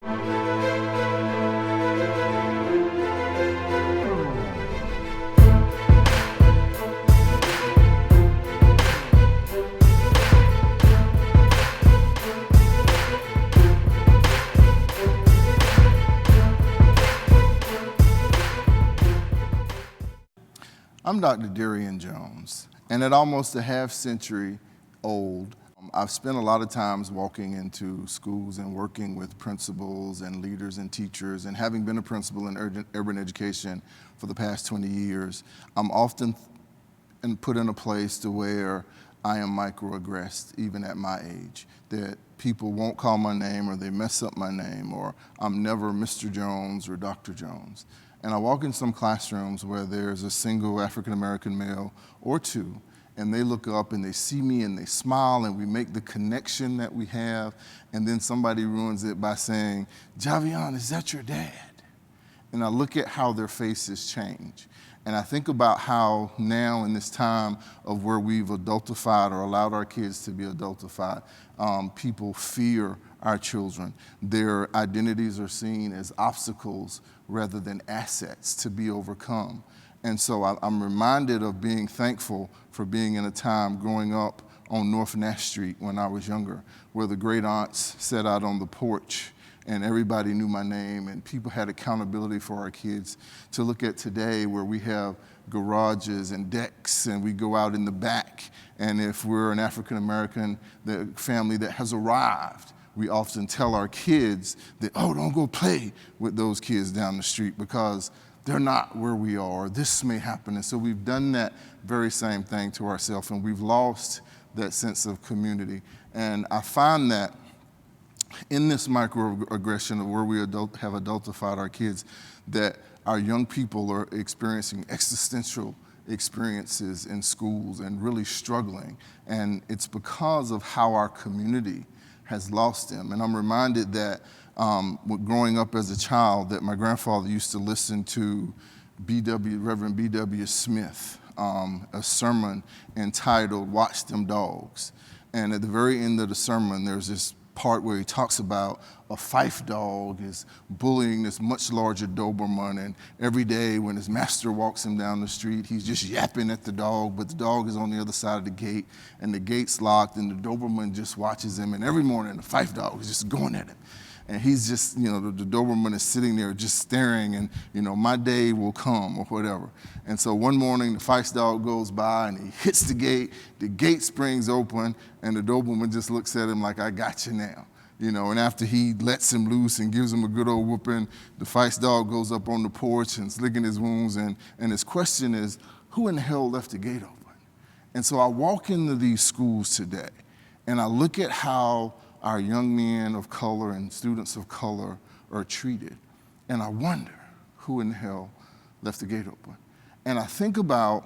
I'm Dr. Darian Jones, and at almost a half century old, I've spent a lot of times walking into schools and working with principals and leaders and teachers, and having been a principal in urban education for the past 20 years, I'm often put in a place to where I am microaggressed, even at my age, that people won't call my name or they mess up my name, or I'm never Mr. Jones or Dr. Jones. And I walk in some classrooms where there's a single African-American male or two, and they look up and they see me and they smile and we make the connection that we have, and then somebody ruins it by saying, "Javion, is that your dad?" And I look at how their faces change. And I think about how now in this time of where we've adultified or allowed our kids to be adultified, people fear our children. Their identities are seen as obstacles rather than assets to be overcome. And so I'm reminded of being thankful for being in a time growing up on North Nash Street when I was younger, where the great aunts sat out on the porch and everybody knew my name, and people had accountability for our kids. To look at today where we have garages and decks and we go out in the back, and if we're an African-American family that has arrived, we often tell our kids that, "Oh, don't go play with those kids down the street because they're not where we are. This may happen." And so we've done that very same thing to ourselves, and we've lost that sense of community. And I find that in this microaggression of where we have adultified our kids, that our young people are experiencing existential experiences in schools and really struggling. And it's because of how our community has lost them. And I'm reminded that growing up as a child, that my grandfather used to listen to Reverend B.W. Smith, a sermon entitled "Watch Them Dogs." And at the very end of the sermon, there's this part where he talks about a Fife dog is bullying this much larger Doberman, and every day when his master walks him down the street, he's just yapping at the dog, but the dog is on the other side of the gate, and the gate's locked, and the Doberman just watches him, and every morning the Fife dog is just going at him. And he's just, the Doberman is sitting there just staring, and, my day will come or whatever. And so one morning the Fife dog goes by and he hits the gate springs open, and the Doberman just looks at him like, "I got you now." And after he lets him loose and gives him a good old whooping, the Feist dog goes up on the porch and is licking his wounds, and his question is, who in the hell left the gate open? And so I walk into these schools today, and I look at how our young men of color and students of color are treated, and I wonder who in the hell left the gate open. And I think about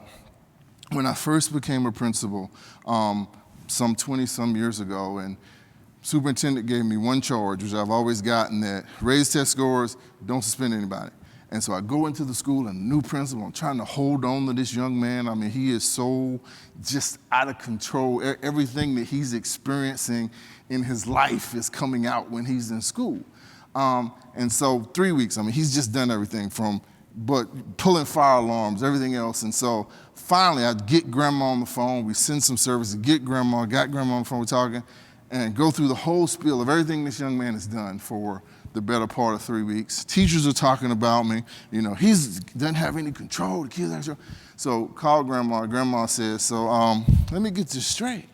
when I first became a principal some 20-some years ago, and superintendent gave me one charge, which I've always gotten, that raise test scores, don't suspend anybody. And so I go into the school, and new principal, I'm trying to hold on to this young man. I mean, he is so just out of control. Everything that he's experiencing in his life is coming out when he's in school. And so 3 weeks, he's just done everything but pulling fire alarms, everything else. And so finally, I get grandma on the phone. We send some services, got grandma on the phone, we're talking, and go through the whole spiel of everything this young man has done for the better part of 3 weeks. Teachers are talking about me. He doesn't have any control. The kids aren't sure. So call grandma. Grandma says, so let me get this straight.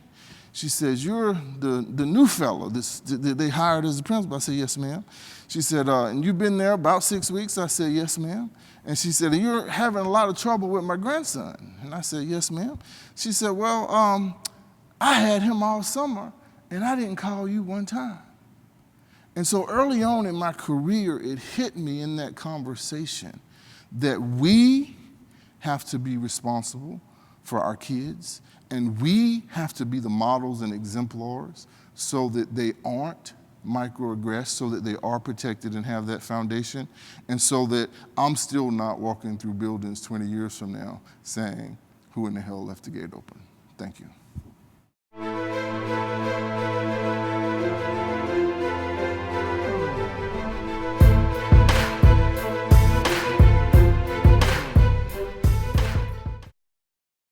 She says, "You're the new fellow that they hired as a principal." I said, "Yes, ma'am." She said, "And you've been there about 6 weeks?" I said, "Yes, ma'am." And she said, "And you're having a lot of trouble with my grandson?" And I said, "Yes, ma'am." She said, "Well, I had him all summer, and I didn't call you one time." And so early on in my career, it hit me in that conversation that we have to be responsible for our kids, and we have to be the models and exemplars so that they aren't microaggressed, so that they are protected and have that foundation, and so that I'm still not walking through buildings 20 years from now saying, who in the hell left the gate open? Thank you.